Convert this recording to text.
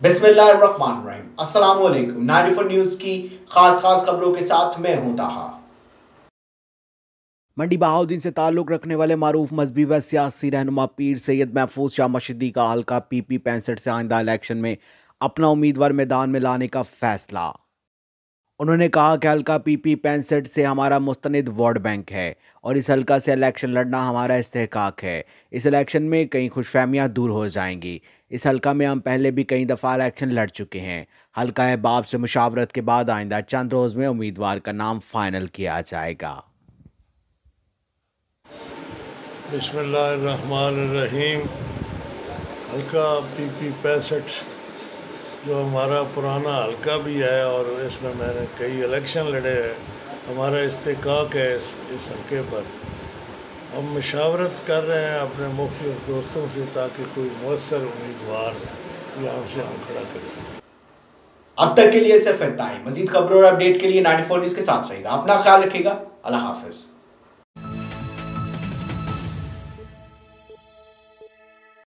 बिस्मिल्लाहिर्रहमानिर्रहीम। अस्सलाम वालेकुम। 94 न्यूज़ की खास खबरों के साथ मैं हूं ताहा। मंडी बहाउद्दीन से ताल्लुक़ रखने वाले मारूफ मजहबी व सियासी रहनुमा पीर सैयद महफूज शाह मशीदी का हल्का PP 65 से आइंदा इलेक्शन में अपना उम्मीदवार मैदान में लाने का फैसला। उन्होंने कहा कि हल्का PP 65 से हमारा मुस्तनिद वोट बैंक है और इस हल्का से इलेक्शन लड़ना हमारा इस्तेहकाक है। इस इलेक्शन में कई खुशफहमियाँ दूर हो जाएंगी। इस हल्का में हम पहले भी कई दफ़ा इलेक्शन लड़ चुके हैं। हल्का अहबाब से मुशावरत के बाद आइंदा चंद रोज़ में उम्मीदवार का नाम फाइनल किया जाएगा। बिस्मिल्लाहिर्रहमानिर्रहीम। हल्का PP 65 जो हमारा पुराना हल्का भी है और इसमें मैंने कई इलेक्शन लड़े हैं। हमारा इस्तेहकाक है इस हल्के पर। हम मशावरत कर रहे हैं अपने मुख्तलिफ दोस्तों से ताकि कोई मुअस्सर उम्मीदवार यहाँ से हम खड़ा करें। अब तक के लिए सिर्फ इतना ही। मजीद खबरों और अपडेट के लिए 94 न्यूज़ के साथ रहेगा। अपना ख्याल रखिएगा। अल्लाह हाफिज।